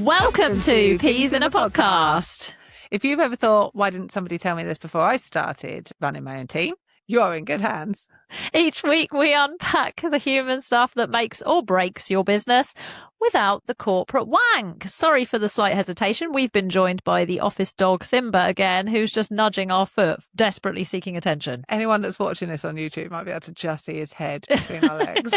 Welcome to Peas in a Podcast. If you've ever thought, why didn't somebody tell me this before I started running my own team? You're in good hands. Each week we unpack the human stuff that makes or breaks your business without the corporate wank. Sorry for the slight hesitation. We've been joined by the office dog Simba again, who's just nudging our foot, desperately seeking attention. Anyone that's watching this on YouTube might be able to just see his head between our legs.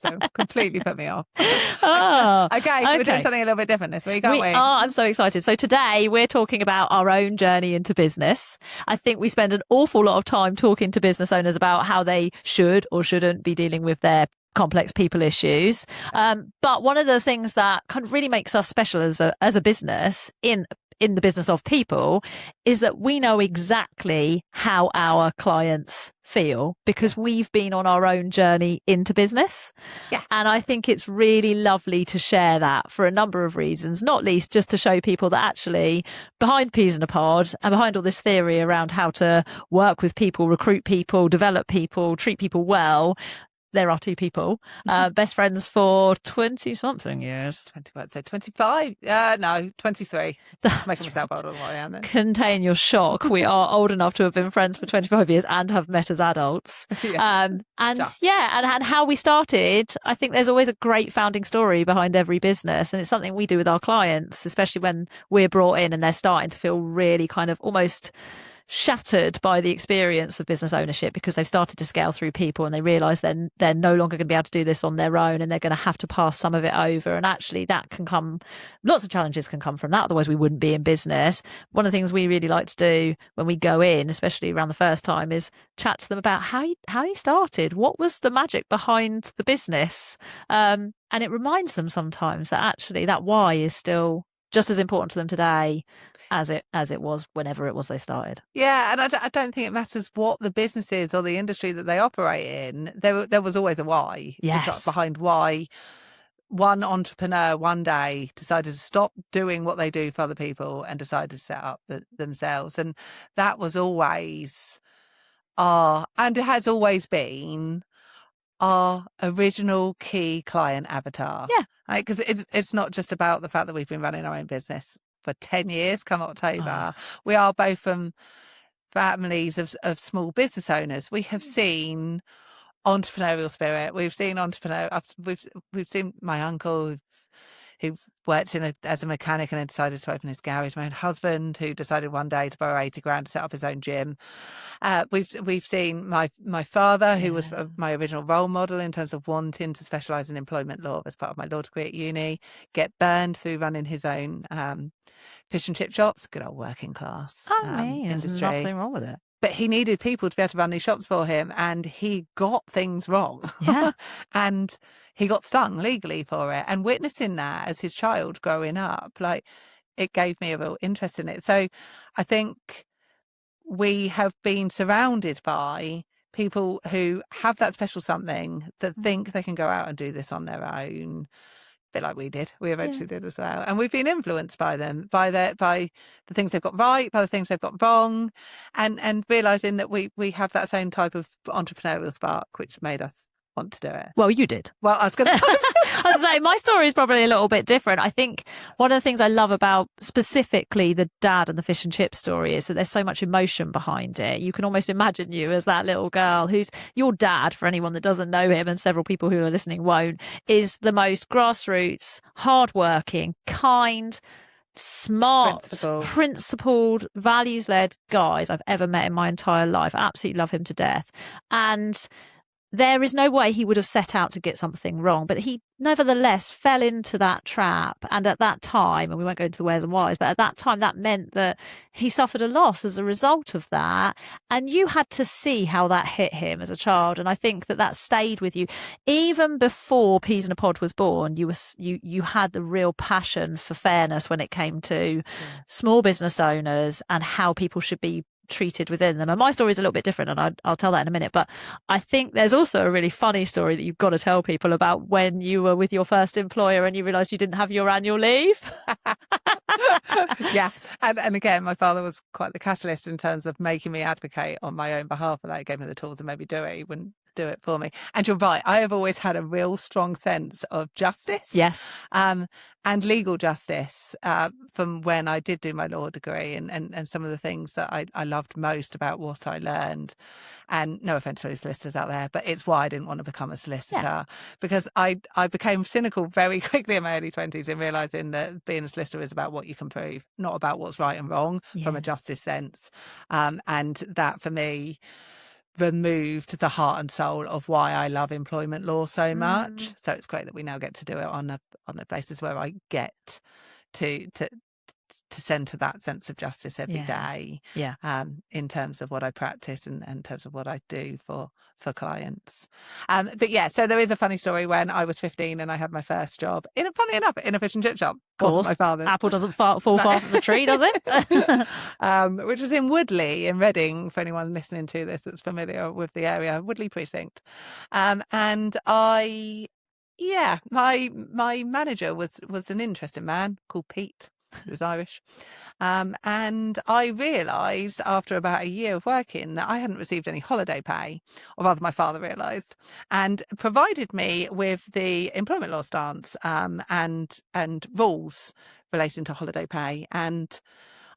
So completely put me off. Oh, okay, so we're doing something a little bit different this week, aren't we? I'm so excited. So today we're talking about our own journey into business. I think we spend an awful lot of time talking to business owners about how they should or shouldn't be dealing with their complex people issues. But one of the things that kind of really makes us special as a business in the business of people is that we know exactly how our clients feel because we've been on our own journey into business. Yeah. And I think it's really lovely to share that for a number of reasons, not least just to show people that actually behind Peas in a Pod and behind all this theory around how to work with people, recruit people, develop people, treat people well, there are two people, best friends for 20-something years. 25? No, 23. Making myself old all the way, aren't I? Contain your shock. We are old enough to have been friends for 25 years and have met as adults. And how we started, I think there's always a great founding story behind every business. And it's something we do with our clients, especially when we're brought in and they're starting to feel really kind of almost shattered by the experience of business ownership because they've started to scale through people and they realize they're no longer going to be able to do this on their own and they're going to have to pass some of it over. And actually that can come, lots of challenges can come from that. Otherwise we wouldn't be in business. One of the things we really like to do when we go in, especially around the first time, is chat to them about how you started. What was the magic behind the business? And it reminds them sometimes that actually that why is still just as important to them today as it was whenever it was they started. Yeah, and I don't think it matters what the business is or the industry that they operate in. There was always a why. Yes. Behind why one entrepreneur one day decided to stop doing what they do for other people and decided to set up themselves. And that was always and it has always been our original key client avatar. Yeah. Because it's not just about the fact that we've been running our own business for 10 years come October. We are both from families of small business owners. We have seen entrepreneurial spirit. We've seen we've seen my uncle who worked as a mechanic and then decided to open his garage. My own husband who decided one day to borrow 80 grand to set up his own gym. We've seen my father, who was my original role model in terms of wanting to specialise in employment law as part of my law degree at uni, get burned through running his own fish and chip shops. Good old working class There's industry. nothing wrong with it. But he needed people to be able to run these shops for him, and he got things wrong. Yeah. And he got stung legally for it. And witnessing that as his child growing up, it gave me a real interest in it. So I think we have been surrounded by people who have that special something that think they can go out and do this on their own. Bit like we did. We eventually did as well. And we've been influenced by them, by the things they've got right, by the things they've got wrong, and realising that we have that same type of entrepreneurial spark which made us want to do it. Well, you did. Well, I was going to I was say my story is probably a little bit different. I think one of the things I love about specifically the dad and the fish and chip story is that there's so much emotion behind it. You can almost imagine you as that little girl who's your dad, for anyone that doesn't know him, and several people who are listening won't, is the most grassroots, hardworking, kind, smart, principled, values-led guys I've ever met in my entire life. I absolutely love him to death. And there is no way he would have set out to get something wrong, but he nevertheless fell into that trap. And at that time, and we won't go into the wheres and whys, but at that time, that meant that he suffered a loss as a result of that. And you had to see how that hit him as a child. And I think that stayed with you. Even before Peas in a Pod was born, you had the real passion for fairness when it came to small business owners and how people should be treated within them. And my story is a little bit different, and I'll tell that in a minute. But I think there's also a really funny story that you've got to tell people about when you were with your first employer and you realised you didn't have your annual leave. Yeah. And again, my father was quite the catalyst in terms of making me advocate on my own behalf, and that gave me the tools to maybe do it. He wouldn't do it for me. And you're right, I have always had a real strong sense of justice. Yes. And legal justice from when I did do my law degree, and some of the things that I loved most about what I learned. And no offense to any solicitors out there, but it's why I didn't want to become a solicitor, because I became cynical very quickly in my early 20s in realising that being a solicitor is about what you can prove, not about what's right and wrong from a justice sense. And that for me removed the heart and soul of why I love employment law so much. So it's great that we now get to do it on a basis where I get to centre that sense of justice every day. In terms of what I practice and in terms of what I do for clients. But yeah, so there is a funny story when I was 15 and I had my first job funny enough, in a fish and chip shop. Of course, my father's. Apple doesn't fall far from the tree, does it? Which was in Woodley in Reading, for anyone listening to this that's familiar with the area, Woodley precinct. And my manager was an interesting man called Pete. He was Irish. And I realised after about a year of working that I hadn't received any holiday pay, or rather my father realised, and provided me with the employment law stance and rules relating to holiday pay, and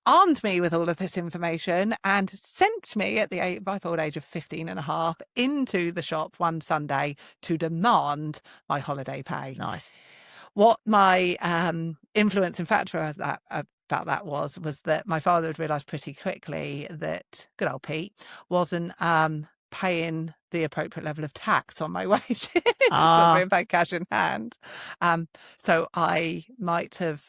armed me with all of this information and sent me at the ripe old age of 15 and a half into the shop one Sunday to demand my holiday pay. Nice. What my influence and factor about that was that my father had realised pretty quickly that good old Pete wasn't paying the appropriate level of tax on my wages because being paid cash in hand. So I might have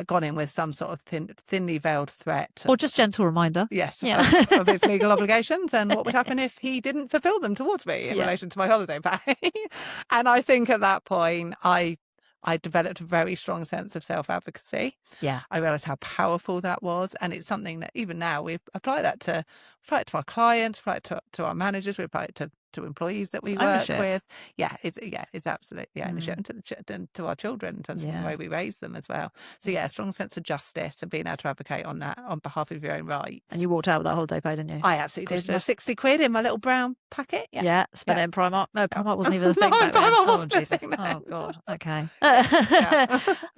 gone in with some sort of thinly veiled threat. Or just gentle reminder. Yes, of his legal obligations and what would happen if he didn't fulfil them towards me in relation to my holiday pay. And I think at that point, I developed a very strong sense of self-advocacy. Yeah. I realised how powerful that was. And it's something that even now we apply it to our clients, apply it to our managers, we apply it to employees that we work with. It's absolutely ownership, and to our children in terms of the way we raise them as well. So a strong sense of justice and being able to advocate on that on behalf of your own rights. And you walked out with that holiday pay, didn't you? I absolutely did. My 60 quid in my little brown packet. Spent it in Primark. No, Primark wasn't even a thing back then. Primark wasn't a thing then. Oh God. Okay.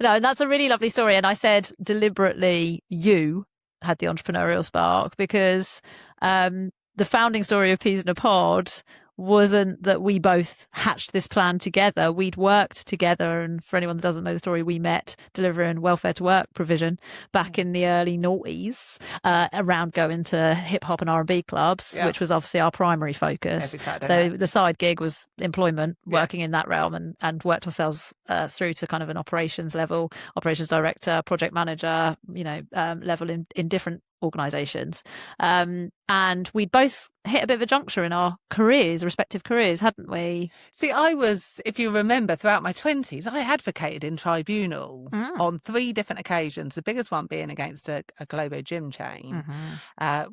No, and that's a really lovely story. And I said deliberately you had the entrepreneurial spark because the founding story of Peas in a Pod wasn't that we both hatched this plan together. We'd worked together, and for anyone that doesn't know the story, we met delivering welfare to work provision back in the early noughties around going to hip hop and R&B clubs, which was obviously our primary focus. So the side gig was employment, working in that realm, and worked ourselves through to kind of an operations level, operations director, project manager, level in different organisations. And we both hit a bit of a juncture in our respective careers, hadn't we? See, I was, if you remember, throughout my 20s, I advocated in tribunal on 3 different occasions, the biggest one being against a Globo gym chain,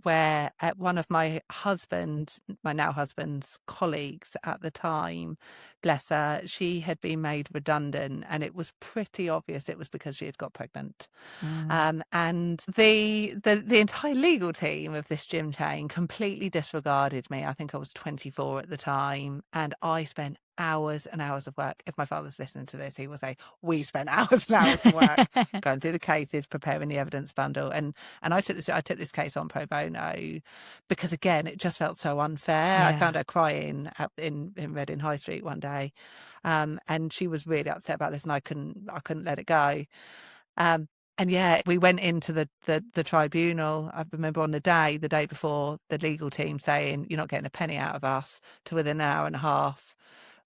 where one of my now husband's colleagues at the time, bless her, she had been made redundant, and it was pretty obvious it was because she had got pregnant. And the entire legal team of this gym chain completely disregarded me. I think I was 24 at the time, and I spent hours and hours of work. If my father's listening to this, he will say, we spent hours and hours of work going through the cases, preparing the evidence bundle. And I took this case on pro bono because, again, it just felt so unfair. I found her crying in Reading High Street one day, and she was really upset about this, and I couldn't let it go. And we went into the tribunal. I remember on the day before, the legal team saying, you're not getting a penny out of us, to within an hour and a half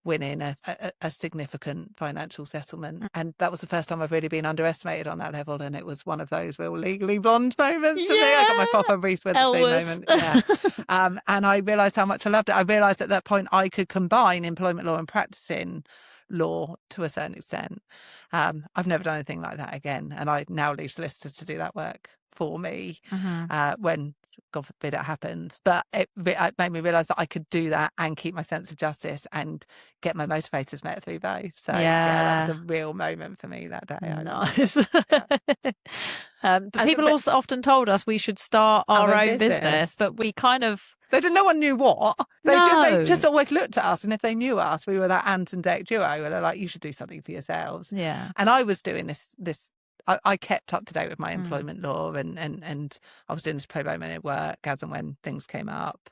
winning a significant financial settlement. And that was the first time I've really been underestimated on that level. And it was one of those real Legally Blonde moments for me. I got my Papa Reese Witherspoon moment. And I realised how much I loved it. I realised at that point I could combine employment law and practicing law to a certain extent. I've never done anything like that again, and I now leave solicitors to do that work for me when, God forbid, it happens. But it made me realise that I could do that and keep my sense of justice and get my motivators met through both. So that was a real moment for me that day. Nice. But people also often told us we should start our own business, but we kind of No one knew what. They No. just always looked at us, and if they knew us, we were that Ant and Dec duo where they're like, you should do something for yourselves. Yeah. And I was doing this. I kept up to date with my employment law, and I was doing this pro bono work as and when things came up.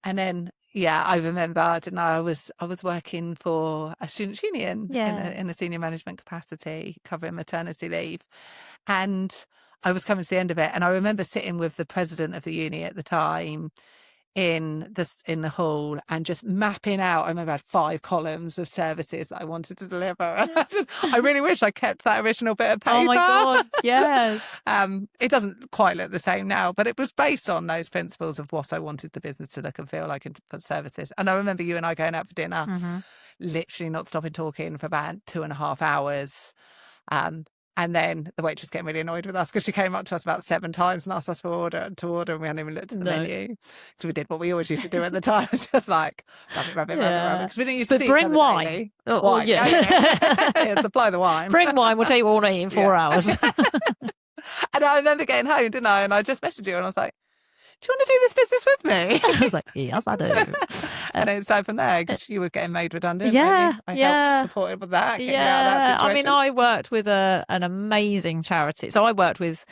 And then, yeah, I remember, didn't I? I was working for a students' union in a senior management capacity, covering maternity leave, and I was coming to the end of it. And I remember sitting with the president of the uni at the time in the hall and just mapping out. I remember I had 5 columns of services that I wanted to deliver. I really wish I kept that original bit of paper. Oh my God, yes. It doesn't quite look the same now, but it was based on those principles of what I wanted the business to look and feel like for services. And I remember you and I going out for dinner, literally not stopping talking for about 2.5 hours. And then the waitress getting really annoyed with us because she came up to us about 7 times and asked us to order, and we hadn't even looked at the menu. Because we did what we always used to do at the time, just like, rabbit, because we didn't used to see bring wine. Daily. Wine. Yeah, supply the wine. Bring wine, we'll tell you what to eat in 4 hours. And I remember getting home, didn't I? And I just messaged you and I was like, do you want to do this business with me? I was like, yes, I do. And then so from there, because you were getting made redundant. Yeah, I helped support it with that. Yeah, I mean, I worked with an amazing charity. So I worked with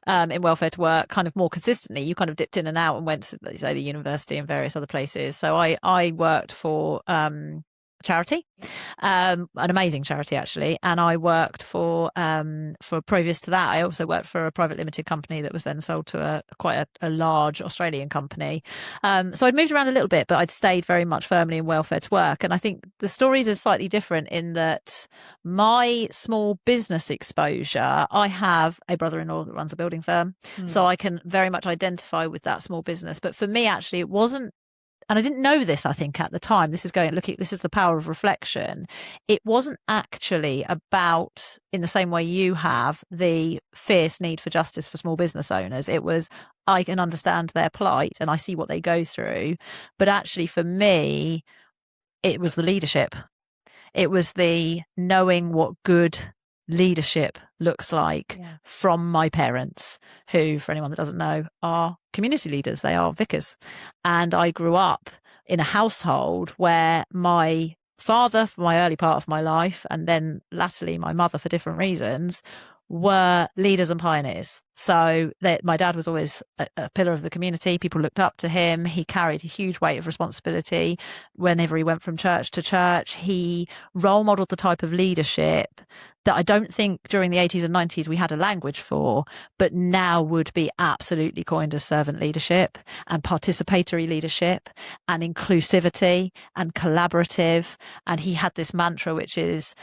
in welfare to work kind of more consistently. You kind of dipped in and out and went to, say, the university and various other places. So I worked for charity, an amazing charity actually, and I worked for previous to that I also worked for a private limited company that was then sold to quite a large Australian company. So I'd moved around a little bit, but I'd stayed very much firmly in welfare to work. And I think the stories are slightly different in that my small business exposure, I have a brother-in-law that runs a building firm, so I can very much identify with that small business. But for me, actually, it wasn't. And I didn't know this, I think, at the time. This is the power of reflection. It wasn't actually about, in the same way you have, the fierce need for justice for small business owners. It was, I can understand their plight and I see what they go through. But actually, for me, it was the leadership. It was the knowing what good leadership looks like from my parents, who, for anyone that doesn't know, are community leaders. They are vicars. And I grew up in a household where my father, for my early part of my life, and then latterly my mother, for different reasons, were leaders and pioneers. So my dad was always a pillar of the community. People looked up to him. He carried a huge weight of responsibility whenever he went from church to church. He role modeled the type of leadership that I don't think during the 80s and 90s we had a language for, but now would be absolutely coined as servant leadership and participatory leadership and inclusivity and collaborative. And he had this mantra, which is,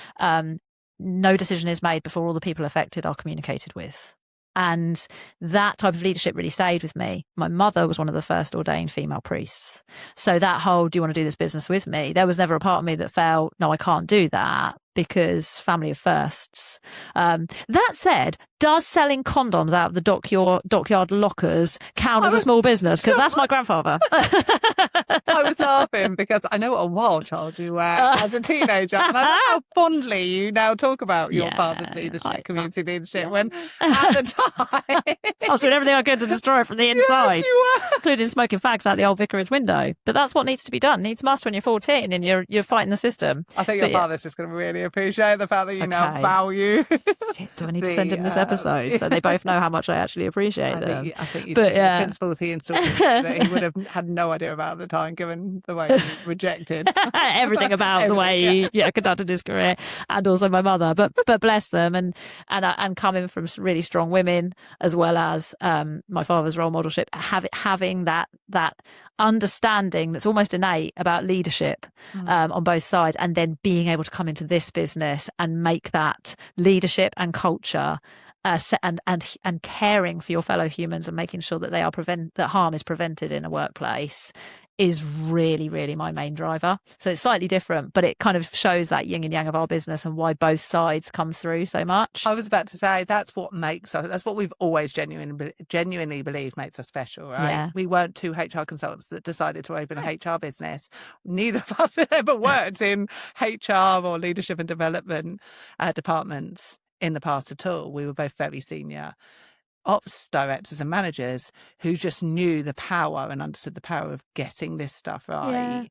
no decision is made before all the people affected are communicated with. And that type of leadership really stayed with me. My mother was one of the first ordained female priests. So that whole, do you want to do this business with me? There was never a part of me that felt, no, I can't do that, because family of firsts. That said, does selling condoms out of the dockyard lockers count as a small business? Because that's my grandfather. I was laughing because I know what a wild child you were as a teenager, and I know how fondly you now talk about your father's leadership, community leadership, when at the time I was doing everything I could to destroy it from the inside, yes, you were. including smoking fags out the old vicarage window. But that's what needs to be done. Needs must when you're 14 and you're fighting the system. I think your father's just going to really appreciate the fact that you now value. Shit, do I need to send him this episode so they both know how much I actually appreciate them? I think the principles he installed that he would have had no idea about at the time, given the way he rejected everything about the way he conducted his career, and also my mother. But bless them, and coming from really strong women, as well as my father's role modelship, having that understanding that's almost innate about leadership on both sides, and then being able to come into this business and make that leadership and culture and caring for your fellow humans and making sure that that harm is prevented in a workplace is really, really my main driver. So it's slightly different, but it kind of shows that yin and yang of our business and why both sides come through so much. I was about to say, that's what makes us, that's what we've always genuinely believed makes us special, right? Yeah. We weren't 2 HR consultants that decided to open a HR business. Neither of us had ever worked in HR or leadership and development departments in the past at all. We were both very senior. ops directors and managers who just knew the power and understood the power of getting this stuff right,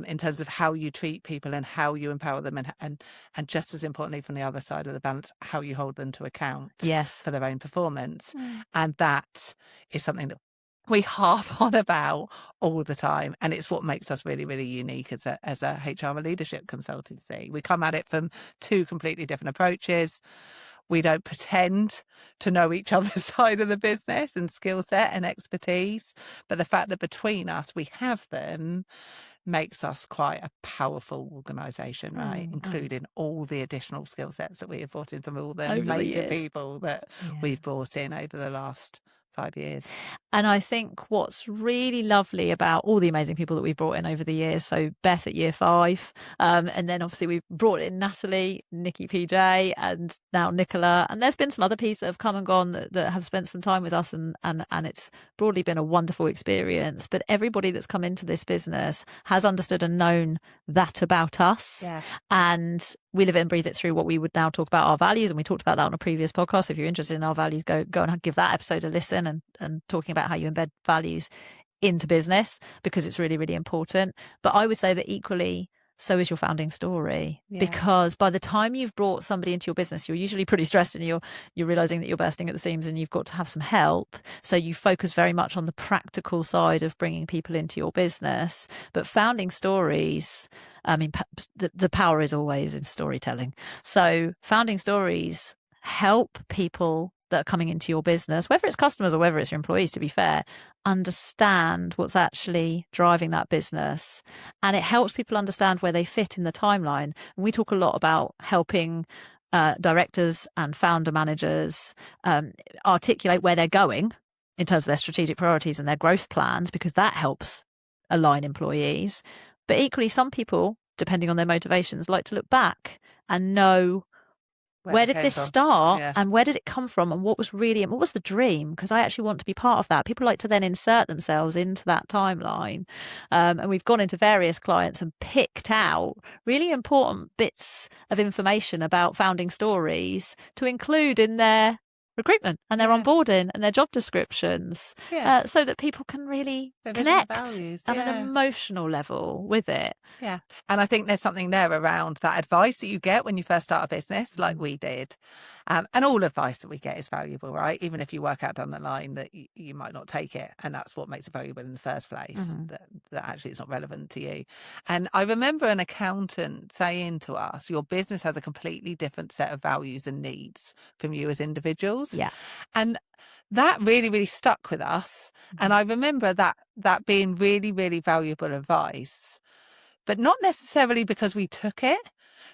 in terms of how you treat people and how you empower them, and just as importantly, from the other side of the balance, how you hold them to account for their own performance. And that is something that we harp on about all the time, and it's what makes us really, really unique as a HR and leadership consultancy. We come at it from two completely different approaches. We don't pretend to know each other's side of the business and skill set and expertise, but the fact that between us we have them makes us quite a powerful organisation, right? Including all the additional skill sets that we have brought in from all the amazing people that we've brought in over the last 5 years. And I think what's really lovely about all the amazing people that we've brought in over the years, so Beth at year 5, and then obviously we've brought in Natalie, Nikki PJ, and now Nicola, and there's been some other people that have come and gone that have spent some time with us, and it's broadly been a wonderful experience. But everybody that's come into this business has understood and known that about us, and we live it and breathe it through what we would now talk about our values, and we talked about that on a previous podcast. If you're interested in our values, go and give that episode a listen, and talking about how you embed values into business, because it's really, really important. But I would say that equally so is your founding story, because by the time you've brought somebody into your business, you're usually pretty stressed, and you're realizing that you're bursting at the seams and you've got to have some help. So you focus very much on the practical side of bringing people into your business. But founding stories, I mean, the power is always in storytelling. So founding stories help people that are coming into your business, whether it's customers or whether it's your employees, to be fair, understand what's actually driving that business. And it helps people understand where they fit in the timeline. And we talk a lot about helping directors and founder managers articulate where they're going in terms of their strategic priorities and their growth plans, because that helps align employees. But equally, some people, depending on their motivations, like to look back and know, where did this start, and where did it come from, and what was the dream? Because I actually want to be part of that. People like to then insert themselves into that timeline. And we've gone into various clients and picked out really important bits of information about founding stories to include in their recruitment and their onboarding and their job descriptions, so that people can really connect on an emotional level with it. Yeah. And I think there's something there around that advice that you get when you first start a business, like we did. And all advice that we get is valuable, right? Even if you work out down the line that you might not take it. And that's what makes it valuable in the first place, that actually it's not relevant to you. And I remember an accountant saying to us, your business has a completely different set of values and needs from you as individuals. Yeah. And that really, really stuck with us. And I remember that being really, really valuable advice, but not necessarily because we took it,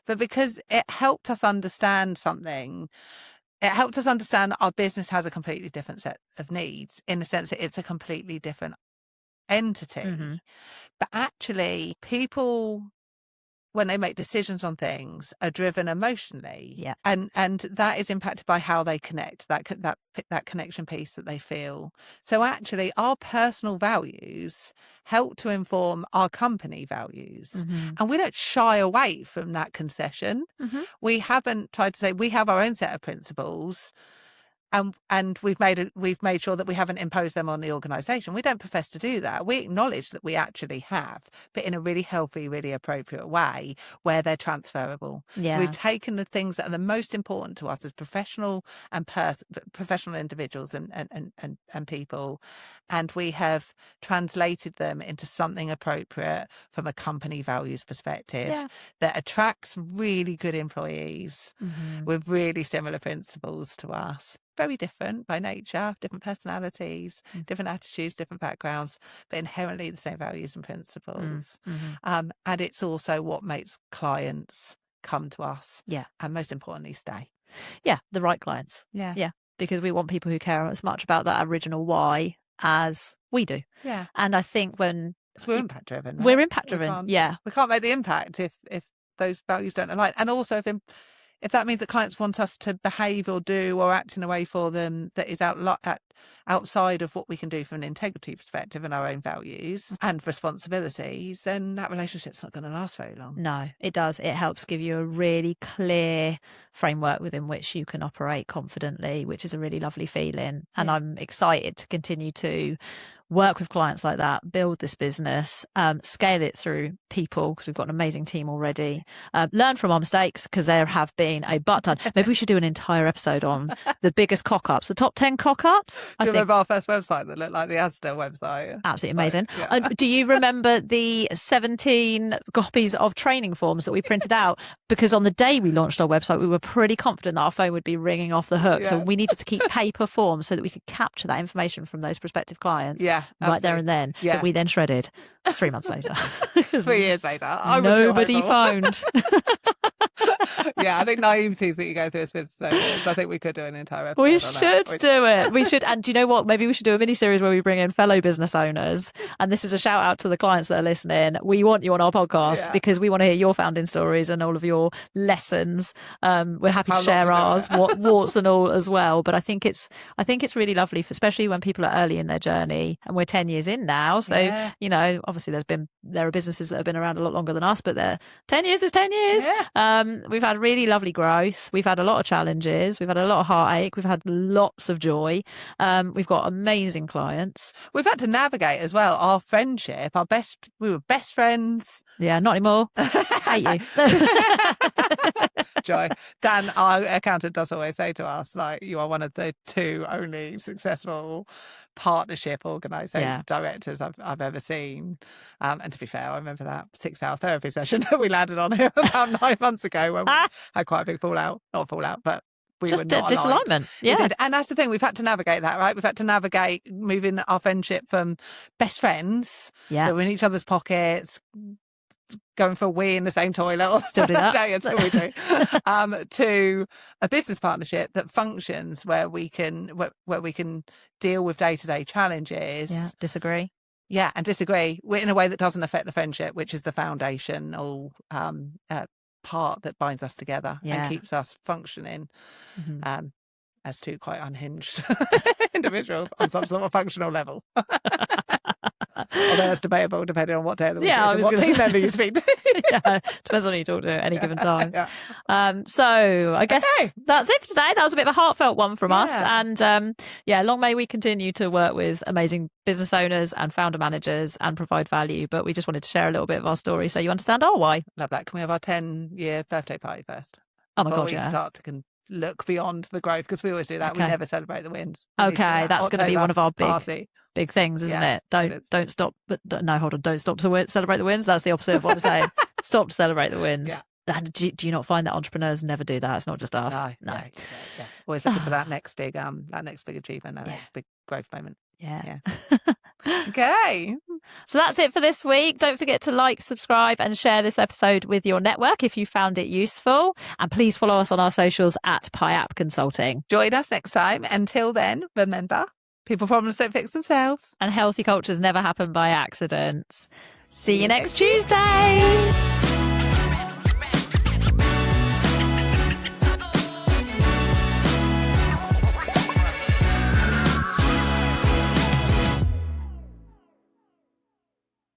but because it helped us understand something. It helped us understand our business has a completely different set of needs, in the sense that it's a completely different entity. But actually, people, when they make decisions on things, are driven emotionally, and that is impacted by how they connect, that connection piece that they feel. So actually, our personal values help to inform our company values, and we don't shy away from that concession. We haven't tried to say we have our own set of principles. And we've made sure that we haven't imposed them on the organisation. We don't profess to do that. We acknowledge that we actually have, but in a really healthy, really appropriate way where they're transferable. So we've taken the things that are the most important to us as professional individuals and people, and we have translated them into something appropriate from a company values perspective that attracts really good employees with really similar principles to us. Very different by nature, different personalities, different attitudes, different backgrounds, but inherently the same values and principles. And it's also what makes clients come to us, and most importantly, stay. Yeah, the right clients. Yeah, because we want people who care as much about that original why as we do. Yeah, and I think when we're impact driven, right? We're impact driven. We can't make the impact if those values don't align, and also if that means that clients want us to behave or do or act in a way for them that is outside of what we can do from an integrity perspective and our own values and responsibilities, then that relationship's not going to last very long. No, it does. It helps give you a really clear framework within which you can operate confidently, which is a really lovely feeling. And I'm excited to continue to work with clients like that, build this business, scale it through people, because we've got an amazing team already, learn from our mistakes, because there have been a butt ton. Maybe we should do an entire episode on the biggest cock-ups, the top 10 cock-ups. Do you remember our first website that looked like the Asda website? Absolutely amazing. Like, do you remember the 17 copies of training forms that we printed out? Because on the day we launched our website, we were pretty confident that our phone would be ringing off the hook. So we needed to keep paper forms so that we could capture that information from those prospective clients. Yeah. Right there and then, that we then shredded 3 months later. 3 years later. Nobody phoned. Yeah, I think naiveties that you go through as business owners, I think we could do an entire episode We on should that. do it. We should. And do you know what? Maybe we should do a mini series where we bring in fellow business owners. And this is a shout out to the clients that are listening. We want you on our podcast because we want to hear your founding stories and all of your lessons. We're happy to share ours, warts and all as well. But I think it's really lovely, especially when people are early in their journey, and we're 10 years in now. So you know, obviously there are businesses that have been around a lot longer than us, but 10 years is 10 years. We've had really lovely growth. We've had a lot of challenges. We've had a lot of heartache. We've had lots of joy. We've got amazing clients. We've had to navigate as well our friendship. We were best friends. Yeah, not anymore. Hate you. Joy. Dan, our accountant, does always say to us, like, you are one of the 2 only successful partnership organisation directors I've ever seen. And to be fair, I remember that 6-hour therapy session that we landed on here about 9 months ago when we had quite a big fallout. Not fallout, but we were not disalignment. aligned. Yeah. And that's the thing. We've had to navigate that, right? We've had to navigate moving our friendship from best friends that were in each other's pockets, going for a wee in the same toilet, or still do that. Yeah, still we do. To a business partnership that functions where we can deal with day-to-day challenges. Yeah, disagree. Yeah, and disagree in a way that doesn't affect the friendship, which is the foundational part that binds us together and keeps us functioning as 2 quite unhinged individuals on some sort of functional level. Although that's debatable depending on what day of the week and what team member you speak to. Depends on who you talk to at any given time. So I guess that's it for today. That was a bit of a heartfelt one from us. And long may we continue to work with amazing business owners and founder managers and provide value. But we just wanted to share a little bit of our story so you understand our why. Love that. Can we have our 10-year birthday party first? Oh my God, we start to look beyond the growth, because we always do that. We never celebrate the wins. Okay, that's going to be one of our big things, isn't it? Don't stop. But no, hold on. Don't stop to celebrate the wins. That's the opposite of what we're saying. Stop to celebrate the wins. And do you not find that entrepreneurs never do that? It's not just us. No. Always looking for that next big achievement, that next big growth moment. Yeah. Okay. So that's it for this week. Don't forget to like, subscribe and share this episode with your network if you found it useful. And please follow us on our socials at PyApp Consulting. Join us next time. Until then, remember, people problems don't fix themselves. And healthy cultures never happen by accident. See you next Tuesday.